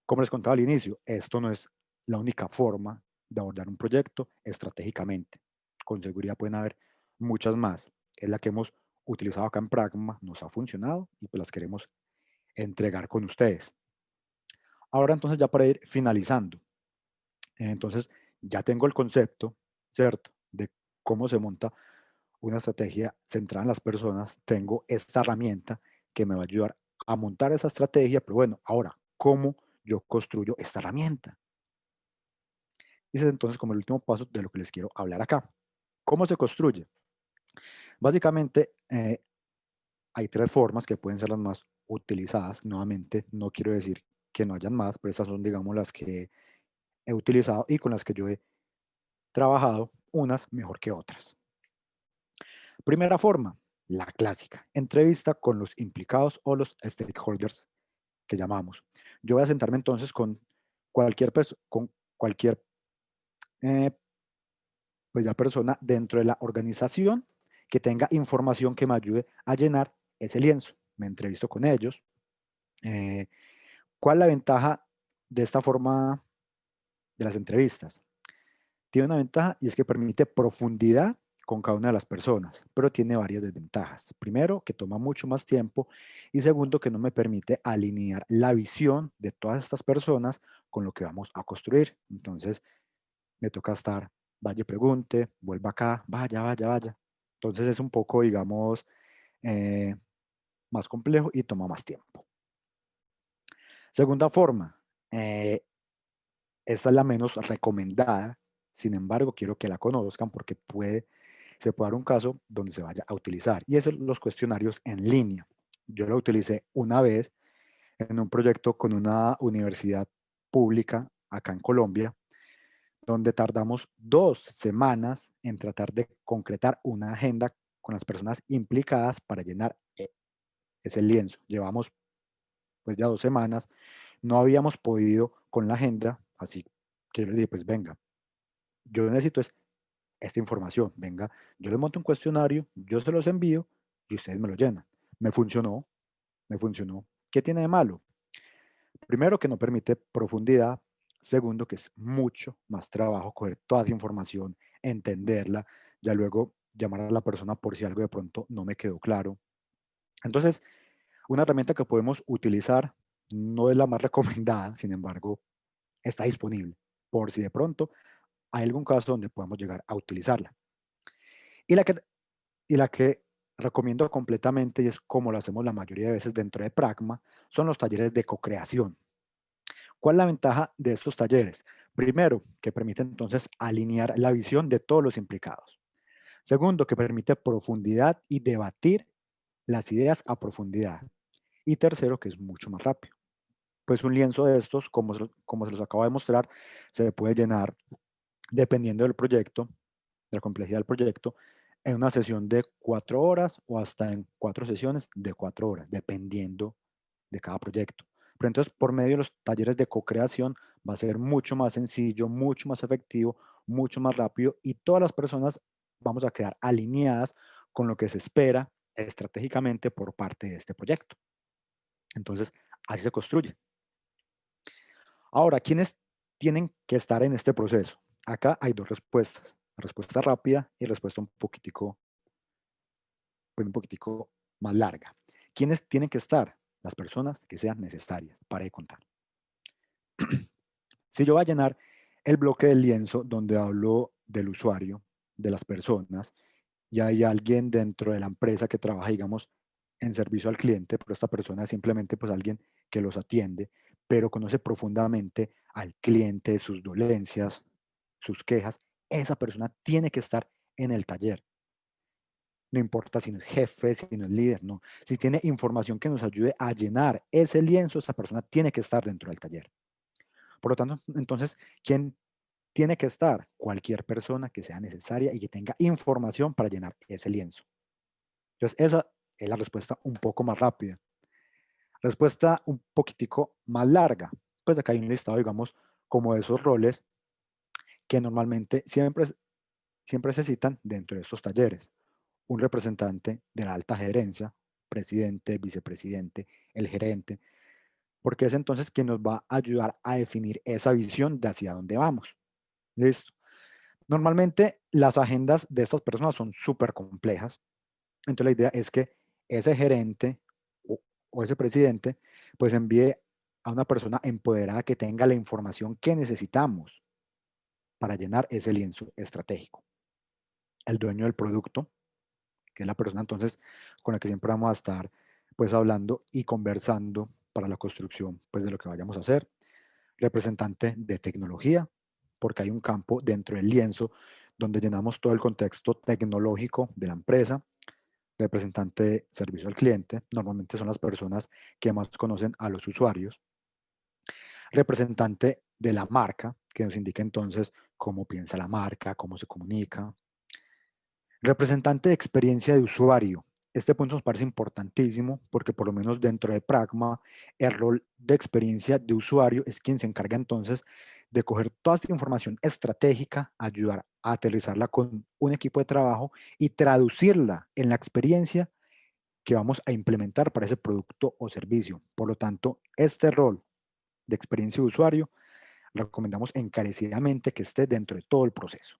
Como les contaba al inicio, esto no es la única forma de abordar un proyecto estratégicamente. Con seguridad pueden haber muchas más. Es la que hemos utilizado acá en Pragma, nos ha funcionado y pues las queremos entregar con ustedes. Ahora entonces ya para ir finalizando, entonces ya tengo el concepto, ¿cierto? De cómo se monta una estrategia centrada en las personas, tengo esta herramienta que me va a ayudar a montar esa estrategia, pero bueno, ahora, ¿cómo yo construyo esta herramienta? Y ese es entonces como el último paso de lo que les quiero hablar acá. ¿Cómo se construye? Básicamente, hay tres formas que pueden ser las más utilizadas. Nuevamente, no quiero decir que no hayan más, pero estas son, digamos, las que he utilizado y con las que yo he trabajado, unas mejor que otras. Primera forma, la clásica, entrevista con los implicados o los stakeholders que llamamos. Yo voy a sentarme entonces con cualquier eh, pues ya persona dentro de la organización que tenga información que me ayude a llenar ese lienzo. Me entrevisto con ellos. Eh, ¿Cuál es la ventaja de esta forma de las entrevistas? Tiene una ventaja y es que permite profundidad con cada una de las personas, pero tiene varias desventajas. Primero, que toma mucho más tiempo y segundo, que no me permite alinear la visión de todas estas personas con lo que vamos a construir. Entonces, me toca estar, vaya y pregunte, vuelva acá, vaya, vaya, vaya. Entonces es un poco, digamos, eh, más complejo y toma más tiempo. Segunda forma, esta es la menos recomendada, sin embargo, quiero que la conozcan porque se puede dar un caso donde se vaya a utilizar, y es los cuestionarios en línea. Yo lo utilicé una vez en un proyecto con una universidad pública acá en Colombia, donde tardamos 2 semanas en tratar de concretar una agenda con las personas implicadas para llenar ese lienzo. Llevamos pues ya 2 semanas, no habíamos podido con la agenda, así que yo les dije, pues venga, yo necesito esta información, venga, yo les monto un cuestionario, yo se los envío y ustedes me lo llenan. Me funcionó, me funcionó. ¿Qué tiene de malo? Primero, que no permite profundidad. Segundo, que es mucho más trabajo coger toda esa información, entenderla, ya luego llamar a la persona por si algo de pronto no me quedó claro. Entonces, una herramienta que podemos utilizar no es la más recomendada, sin embargo, está disponible por si de pronto hay algún caso donde podamos llegar a utilizarla. Y la que, y la que recomiendo completamente, y es como lo hacemos la mayoría de veces dentro de Pragma, son los talleres de co-creación. ¿Cuál es la ventaja de estos talleres? Primero, que permite entonces alinear la visión de todos los implicados. Segundo, que permite profundidad y debatir las ideas a profundidad. Y tercero, que es mucho más rápido. Pues un lienzo de estos, como se los acabo de mostrar, se puede llenar dependiendo del proyecto, de la complejidad del proyecto, en una sesión de 4 horas o hasta en 4 sesiones de 4 horas, dependiendo de cada proyecto. Pero entonces, por medio de los talleres de co-creación, va a ser mucho más sencillo, mucho más efectivo, mucho más rápido y todas las personas vamos a quedar alineadas con lo que se espera estratégicamente por parte de este proyecto. Entonces, así se construye. Ahora, ¿quiénes tienen que estar en este proceso? Acá hay dos respuestas, respuesta rápida y respuesta pues un poquitico más larga. ¿Quiénes tienen que estar? Las personas que sean necesarias. Para de contar. Si yo voy a llenar el bloque del lienzo donde hablo del usuario, de las personas, y hay alguien dentro de la empresa que trabaja, digamos, en servicio al cliente, pero esta persona es simplemente pues alguien que los atiende, pero conoce profundamente al cliente, sus dolencias, sus quejas, esa persona tiene que estar en el taller. No importa si no es jefe, si no es líder, no. Si tiene información que nos ayude a llenar ese lienzo, esa persona tiene que estar dentro del taller. Por lo tanto, entonces, ¿quién tiene que estar? Cualquier persona que sea necesaria y que tenga información para llenar ese lienzo. Entonces, esa es la respuesta un poco más rápida. Respuesta un poquitico más larga. Pues acá hay un listado, digamos, como de esos roles que normalmente siempre se citan dentro de estos talleres. Un representante de la alta gerencia, presidente, vicepresidente, el gerente, porque es entonces quien nos va a ayudar a definir esa visión de hacia dónde vamos. ¿Listo? Normalmente las agendas de estas personas son súper complejas, entonces la idea es que ese gerente o ese presidente pues envíe a una persona empoderada que tenga la información que necesitamos para llenar ese lienzo estratégico. El dueño del producto, que es la persona entonces con la que siempre vamos a estar pues hablando y conversando para la construcción pues de lo que vayamos a hacer. Representante de tecnología, porque hay un campo dentro del lienzo donde llenamos todo el contexto tecnológico de la empresa. Representante de servicio al cliente, normalmente son las personas que más conocen a los usuarios. Representante de la marca, que nos indica entonces cómo piensa la marca, cómo se comunica. Representante de experiencia de usuario. Este punto nos parece importantísimo porque por lo menos dentro de Pragma, el rol de experiencia de usuario es quien se encarga entonces de coger toda esta información estratégica, ayudar a aterrizarla con un equipo de trabajo y traducirla en la experiencia que vamos a implementar para ese producto o servicio. Por lo tanto, este rol de experiencia de usuario recomendamos encarecidamente que esté dentro de todo el proceso.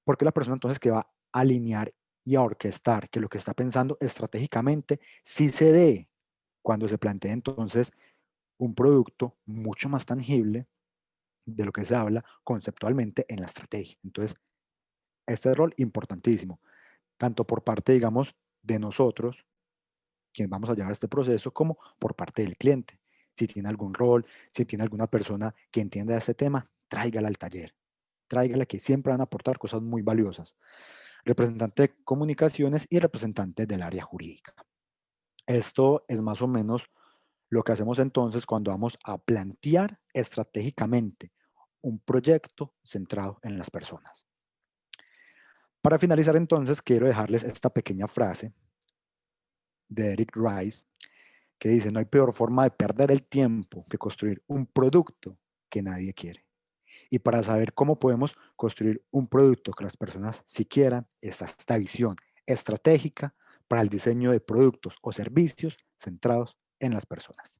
Porque la persona entonces que va a alinear y a orquestar que lo que está pensando estratégicamente sí se dé cuando se plantea entonces un producto mucho más tangible de lo que se habla conceptualmente en la estrategia. Entonces, este rol importantísimo, tanto por parte, digamos, de nosotros, quienes vamos a llevar este proceso, como por parte del cliente. Si tiene algún rol, si tiene alguna persona que entienda este tema, tráigala al taller. Tráigala, que siempre van a aportar cosas muy valiosas. Representante de comunicaciones y representante del área jurídica. Esto es más o menos lo que hacemos entonces cuando vamos a plantear estratégicamente un proyecto centrado en las personas. Para finalizar entonces, quiero dejarles esta pequeña frase de Eric Rice que dice: no hay peor forma de perder el tiempo que construir un producto que nadie quiere. Y para saber cómo podemos construir un producto que las personas sí quieran, está esta visión estratégica para el diseño de productos o servicios centrados en las personas.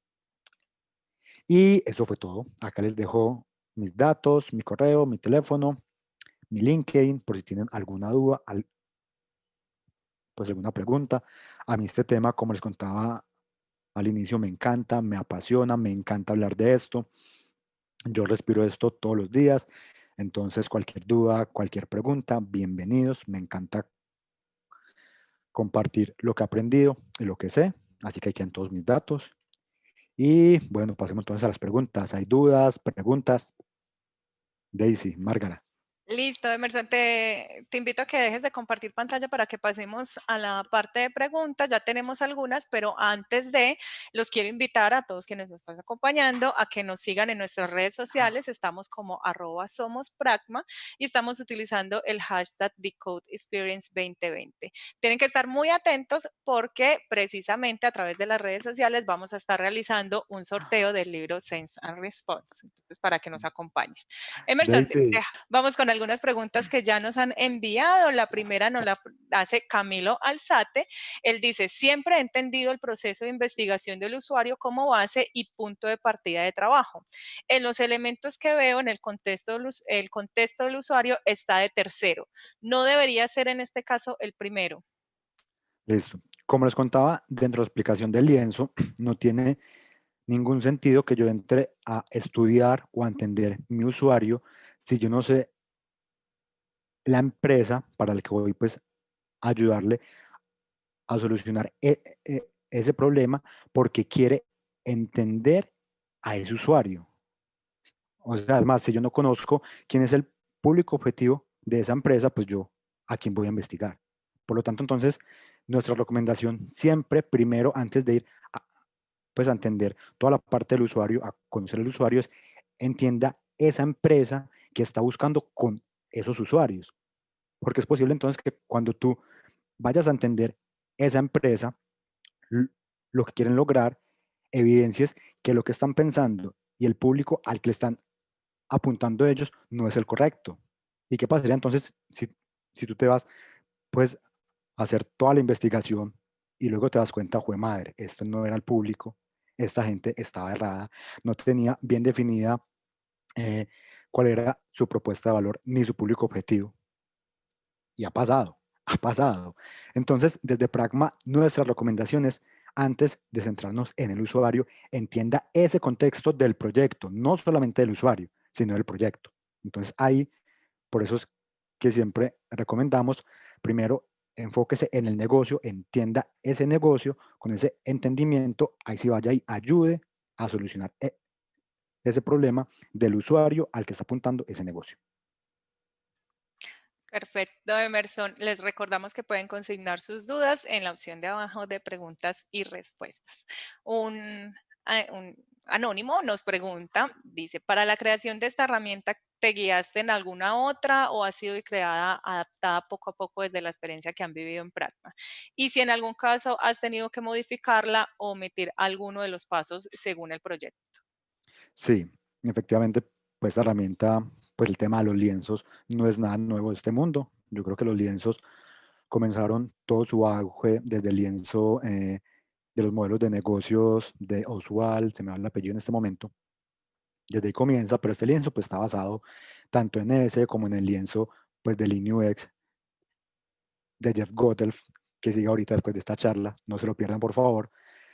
Y eso fue todo. Acá les dejo mis datos, mi correo, mi teléfono, mi LinkedIn, por si tienen alguna duda, pues alguna pregunta. A mí este tema, como les contaba al inicio, me encanta, me apasiona, me encanta hablar de esto. Yo respiro esto todos los días. Entonces, cualquier duda, cualquier pregunta, bienvenidos. Me encanta compartir lo que he aprendido y lo que sé. Así que aquí están todos mis datos. Y bueno, pasemos entonces a las preguntas. ¿Hay dudas, preguntas? Daisy, Márgara. Listo, Emerson, te invito a que dejes de compartir pantalla para que pasemos a la parte de preguntas. Ya tenemos algunas, pero antes de, los quiero invitar a todos quienes nos están acompañando a que nos sigan en nuestras redes sociales. Estamos como @somospragma y estamos utilizando el hashtag #DecodeExperience2020. Tienen que estar muy atentos porque precisamente a través de las redes sociales vamos a estar realizando un sorteo del libro Sense and Response. Entonces, para que nos acompañen. Emerson, Daisy. vamos con algunas preguntas que ya nos han enviado. La primera nos la hace Camilo Alzate. Él dice: siempre he entendido el proceso de investigación del usuario como base y punto de partida de trabajo. En los elementos que veo en el contexto del usuario está de tercero. ¿No debería ser en este caso el primero? Listo. Como les contaba, dentro de la explicación del lienzo, no tiene ningún sentido que yo entre a estudiar o a entender mi usuario si yo no sé la empresa para la que voy pues a ayudarle a solucionar ese problema, porque quiere entender a ese usuario. O sea, además, si yo no conozco quién es el público objetivo de esa empresa, pues yo a quién voy a investigar. Por lo tanto, entonces, nuestra recomendación siempre, primero, antes de ir a, pues, a entender toda la parte del usuario, a conocer al usuario, es entienda esa empresa que está buscando con esos usuarios. Porque es posible entonces que cuando tú vayas a entender esa empresa, lo que quieren lograr, evidencias que lo que están pensando y el público al que le están apuntando ellos no es el correcto. ¿Y qué pasaría entonces si tú te vas pues a hacer toda la investigación y luego te das cuenta, jue madre, esto no era el público, esta gente estaba errada, no tenía bien definida eh, cuál era su propuesta de valor ni su público objetivo? Y ha pasado, ha pasado. Entonces, desde Pragma, nuestras recomendaciones, antes de centrarnos en el usuario, entienda ese contexto del proyecto, no solamente del usuario, sino del proyecto. Entonces, ahí, por eso es que siempre recomendamos, primero, enfóquese en el negocio, entienda ese negocio, con ese entendimiento, ahí sí vaya y ayude a solucionar ese problema del usuario al que está apuntando ese negocio. Perfecto, Emerson. Les recordamos que pueden consignar sus dudas en la opción de abajo de preguntas y respuestas. Un anónimo nos pregunta, dice, ¿para la creación de esta herramienta te guiaste en alguna otra o ha sido creada, adaptada poco a poco desde la experiencia que han vivido en Pragma? Y si en algún caso has tenido que modificarla o omitir alguno de los pasos según el proyecto. Sí, efectivamente, pues esta herramienta, pues el tema de los lienzos no es nada nuevo de este mundo. Yo creo que los lienzos comenzaron todo su auge desde el lienzo de los modelos de negocios de Oswald, se me va el apellido en este momento, desde ahí comienza, pero este lienzo pues está basado tanto en ese como en el lienzo pues del Lean UX de Jeff Gothelf, que sigue ahorita después de esta charla, no se lo pierdan por favor.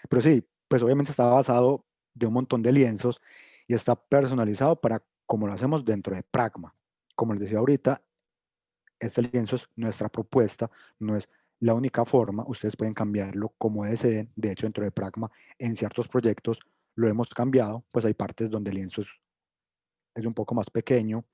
Pero sí, pues obviamente está basado de un montón de lienzos y está personalizado para como lo hacemos dentro de Pragma. Como les decía ahorita, este lienzo es nuestra propuesta, no es la única forma, ustedes pueden cambiarlo como deseen. De hecho, dentro de Pragma, en ciertos proyectos lo hemos cambiado, pues hay partes donde el lienzo es un poco más pequeño,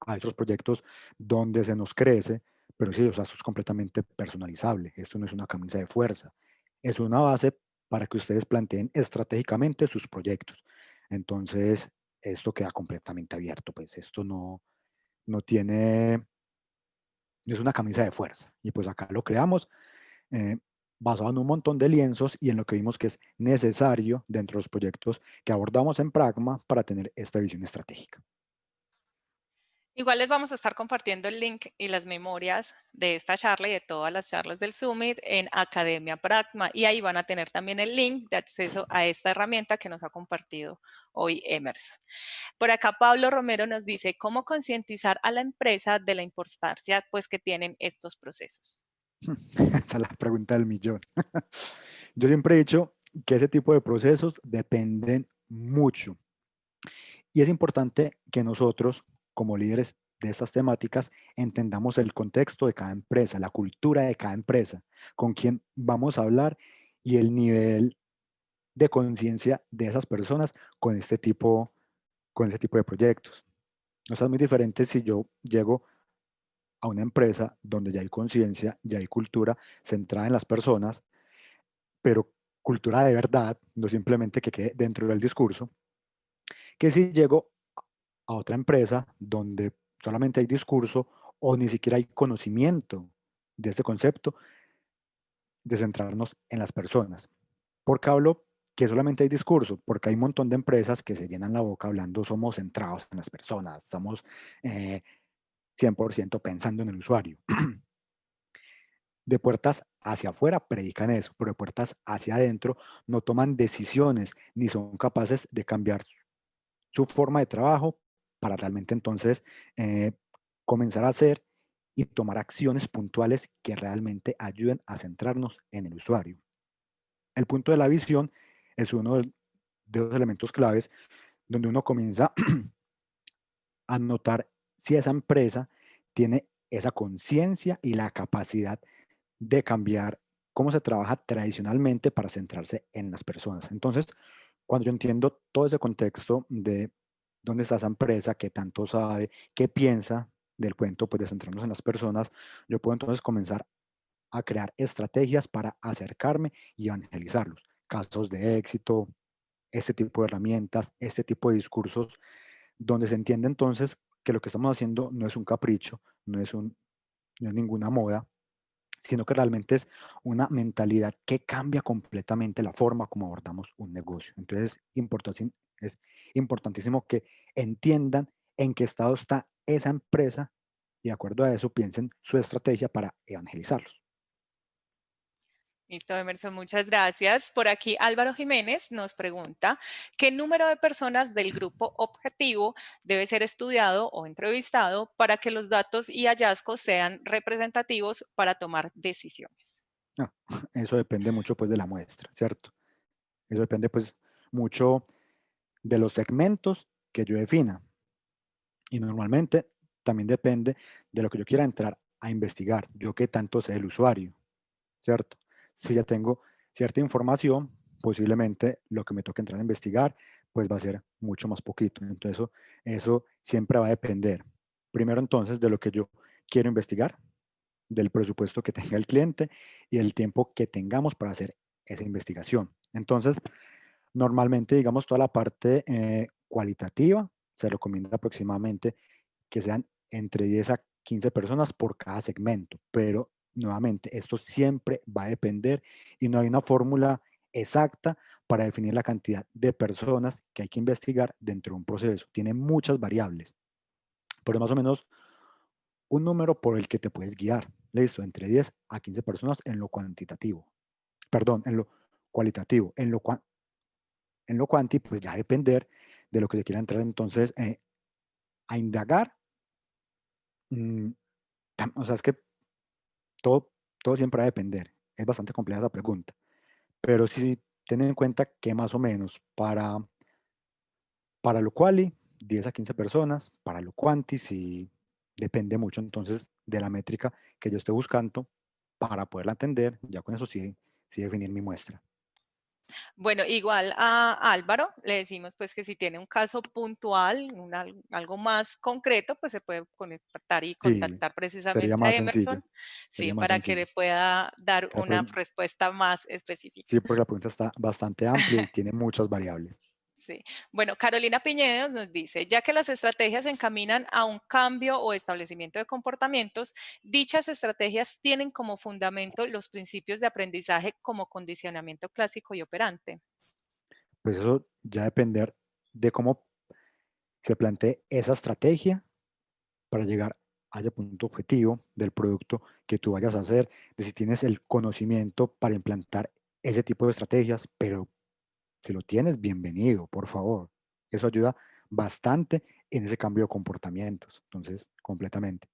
hay otros proyectos donde se nos crece, pero sí, o sea, esto es completamente personalizable. Esto no es una camisa de fuerza, es una base para que ustedes planteen estratégicamente sus proyectos. Entonces, esto queda completamente abierto, pues esto no tiene, es una camisa de fuerza. Y pues acá lo creamos eh, basado en un montón de lienzos y en lo que vimos que es necesario dentro de los proyectos que abordamos en Pragma para tener esta visión estratégica. Igual les vamos a estar compartiendo el link y las memorias de esta charla y de todas las charlas del Summit en Academia Pragma y ahí van a tener también el link de acceso a esta herramienta que nos ha compartido hoy Emerson. Por acá Pablo Romero nos dice cómo concientizar a la empresa de la importancia pues que tienen estos procesos. Esa es la pregunta del millón. Yo siempre he dicho que ese tipo de procesos dependen mucho y es importante que nosotros, como líderes de estas temáticas, entendamos el contexto de cada empresa, la cultura de cada empresa, con quién vamos a hablar y el nivel de conciencia de esas personas con este tipo de proyectos. O sea, es muy diferente si yo llego a una empresa donde ya hay conciencia, ya hay cultura centrada en las personas, pero cultura de verdad, no simplemente que quede dentro del discurso, que si llego a otra empresa donde solamente hay discurso o ni siquiera hay conocimiento de este concepto de centrarnos en las personas. ¿Por qué hablo que solamente hay discurso? Porque hay un montón de empresas que se llenan la boca hablando, somos centrados en las personas, estamos 100% pensando en el usuario. De puertas hacia afuera predican eso, pero de puertas hacia adentro no toman decisiones ni son capaces de cambiar su forma de trabajo para realmente entonces eh, comenzar a hacer y tomar acciones puntuales que realmente ayuden a centrarnos en el usuario. El punto de la visión es uno de los elementos claves donde uno comienza a notar si esa empresa tiene esa conciencia y la capacidad de cambiar cómo se trabaja tradicionalmente para centrarse en las personas. Entonces, cuando yo entiendo todo ese contexto de dónde está esa empresa, qué tanto sabe, qué piensa del cuento, pues de centrarnos en las personas, yo puedo entonces comenzar a crear estrategias para acercarme y evangelizarlos. Casos de éxito, este tipo de herramientas, este tipo de discursos, donde se entiende entonces que lo que estamos haciendo no es un capricho, no es ninguna moda, sino que realmente es una mentalidad que cambia completamente la forma como abordamos un negocio. Entonces es importantísimo que entiendan en qué estado está esa empresa y de acuerdo a eso piensen su estrategia para evangelizarlos. Listo, Emerson, muchas gracias. Por aquí Álvaro Jiménez nos pregunta, ¿qué número de personas del grupo objetivo debe ser estudiado o entrevistado para que los datos y hallazgos sean representativos para tomar decisiones? Ah, eso depende mucho pues de la muestra, ¿cierto? Eso depende pues mucho de los segmentos que yo defina y normalmente también depende de lo que yo quiera entrar a investigar? Yo qué tanto sé del usuario, ¿cierto? Si ya tengo cierta información, posiblemente lo que me toque entrar a investigar, pues va a ser mucho más poquito. Entonces eso siempre va a depender, primero entonces, de lo que yo quiero investigar, del presupuesto que tenga el cliente y el tiempo que tengamos para hacer esa investigación. Entonces, normalmente, digamos, toda la parte cualitativa se recomienda aproximadamente que sean entre 10 a 15 personas por cada segmento, pero nuevamente, esto siempre va a depender y no hay una fórmula exacta para definir la cantidad de personas que hay que investigar dentro de un proceso. Tiene muchas variables, pero más o menos un número por el que te puedes guiar. Listo, entre 10 a 15 personas en lo cuantitativo. Perdón, en lo cualitativo. En lo cuanti, pues ya depender de lo que se quiera entrar entonces a indagar. mm, o sea, es que todo, todo siempre va a depender. Es bastante compleja esa pregunta. Pero sí ten en cuenta que más o menos para lo quali, 10 a 15 personas, para lo quanti, sí depende mucho entonces de la métrica que yo esté buscando para poderla atender. Ya con eso sí, sí definir mi muestra. Bueno, igual a Álvaro le decimos pues que si tiene un caso puntual, algo más concreto, pues se puede conectar y Sí, contactar sería precisamente a más sencillo. Emerson, sí, Sería más para que sencillo. le pueda dar Que la una pre- respuesta más específica. Sí, porque la pregunta está bastante amplia y tiene muchas variables. Sí. Bueno, Carolina Piñedos nos dice, ya que las estrategias se encaminan a un cambio o establecimiento de comportamientos, dichas estrategias tienen como fundamento los principios de aprendizaje como condicionamiento clásico y operante. Pues eso ya depender de cómo se plantee esa estrategia para llegar a ese punto objetivo del producto que tú vayas a hacer, de si tienes el conocimiento para implantar ese tipo de estrategias, pero si lo tienes, bienvenido, por favor. Eso ayuda bastante en ese cambio de comportamientos. Entonces, completamente.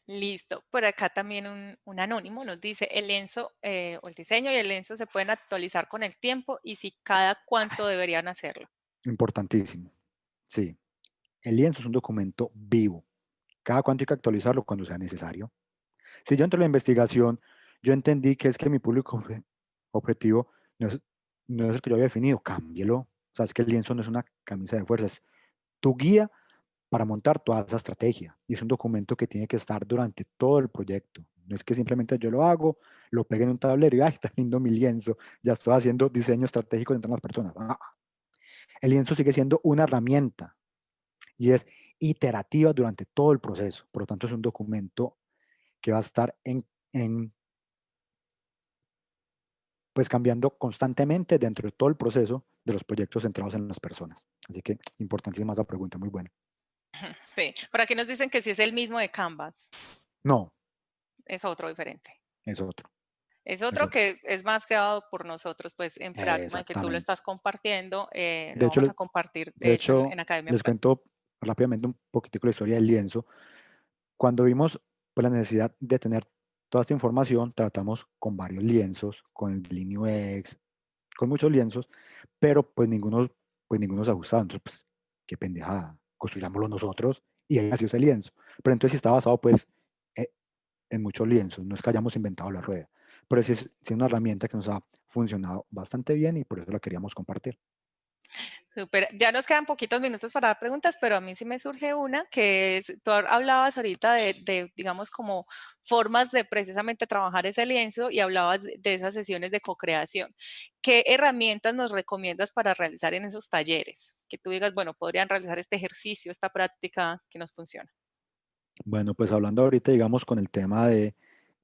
Listo. Por acá también un anónimo nos dice, el lienzo o el diseño y el lienzo se pueden actualizar con el tiempo y si cada cuánto deberían hacerlo. Importantísimo. Sí, el lienzo es un documento vivo. Cada cuánto hay que actualizarlo cuando sea necesario. Si yo entro en la investigación, yo entendí que es que mi público objetivo no es el que yo había definido, cámbielo. O sea, es que el lienzo no es una camisa de fuerzas, tu guía para montar toda esa estrategia. Y es un documento que tiene que estar durante todo el proyecto. No es que simplemente yo lo hago, lo pegue en un tablero y ¡ay, está lindo mi lienzo! Ya estoy haciendo diseño estratégico entre las personas. El lienzo sigue siendo una herramienta y es iterativa durante todo el proceso. Por lo tanto, es un documento que va a estar pues cambiando constantemente dentro de todo el proceso de los proyectos centrados en las personas. Así que importantísima esa pregunta, muy buena. Sí. Por aquí nos dicen que si es el mismo de Canvas, No, es otro diferente. es otro. Es Es otro otro. que es más creado por nosotros, pues en Pragma, que tú lo Exactamente. estás compartiendo, De lo hecho, vamos a compartir, de de hecho, hecho, en Academia les Pragma. cuento rápidamente un poquitico la historia del lienzo. Cuando vimos pues, la necesidad de tener toda esta información, tratamos con varios lienzos, con el Linio X, con muchos lienzos, pero pues ninguno se ajustaba. Entonces, pues, qué pendejada, construyámoslo nosotros y ahí nació ese lienzo. Pero entonces sí está basado pues eh, en muchos lienzos, no es que hayamos inventado la rueda, pero sí es una herramienta que nos ha funcionado bastante bien y por eso la queríamos compartir. Súper. Ya nos quedan poquitos minutos para dar preguntas, pero a mí sí me surge una, que es, tú hablabas ahorita digamos, como formas de precisamente trabajar ese lienzo y hablabas de esas sesiones de co-creación. ¿Qué herramientas nos recomiendas para realizar en esos talleres? Que tú digas, bueno, podrían realizar este ejercicio, esta práctica que nos funciona. Bueno, pues hablando ahorita, digamos, con el tema de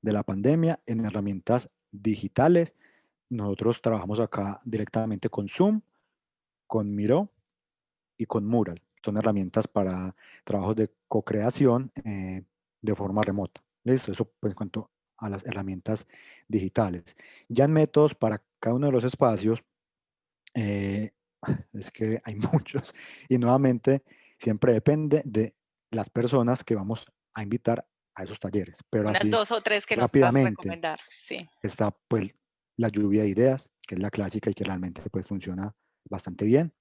la pandemia, en herramientas digitales, nosotros trabajamos acá directamente con Zoom, con Miro y con Mural. Son herramientas para trabajos de co-creación de forma remota. ¿Listo? Eso pues en cuanto a las herramientas digitales. Ya en métodos para cada uno de los espacios, eh, es que hay muchos y nuevamente siempre depende de las personas que vamos a invitar a esos talleres. Pero Unas así 2 o 3 que nos puedas rápidamente recomendar. Sí. está pues la lluvia de ideas, que es la clásica y que realmente pues funciona bastante bien.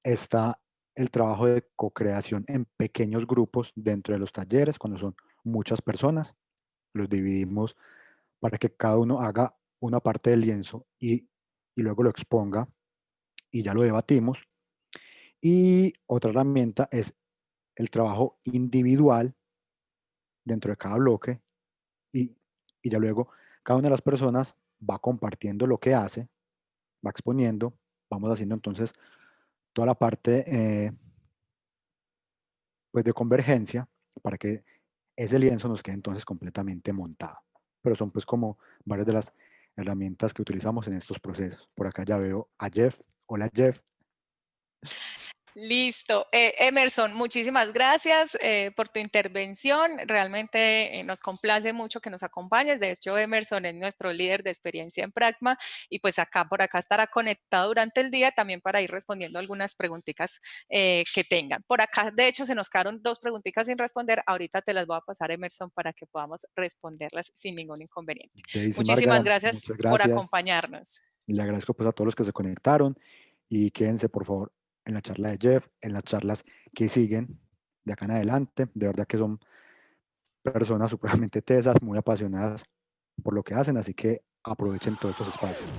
Está el trabajo de co-creación en pequeños grupos dentro de los talleres, cuando son muchas personas, los dividimos para que cada uno haga una parte del lienzo y luego lo exponga y ya lo debatimos. Y otra herramienta es el trabajo individual dentro de cada bloque y ya luego cada una de las personas va compartiendo lo que hace, va exponiendo, vamos haciendo entonces toda la parte pues de convergencia para que ese lienzo nos quede entonces completamente montado. Pero son pues como varias de las herramientas que utilizamos en estos procesos. Por acá ya veo a Jeff. Hola Jeff. Listo. Emerson, muchísimas gracias por tu intervención. Realmente nos complace mucho que nos acompañes. De hecho, Emerson es nuestro líder de experiencia en Pragma y pues por acá estará conectado durante el día también para ir respondiendo algunas preguntitas que tengan. Por acá, de hecho, se nos quedaron 2 preguntitas sin responder. Ahorita te las voy a pasar, Emerson, para que podamos responderlas sin ningún inconveniente. Daisy, Muchísimas Marga, gracias muchas por gracias. acompañarnos. Le agradezco pues a todos los que se conectaron y quédense por favor en la charla de Jeff, en las charlas que siguen de acá en adelante. De verdad que son personas supremamente tesas, muy apasionadas por lo que hacen, así que aprovechen todos estos espacios.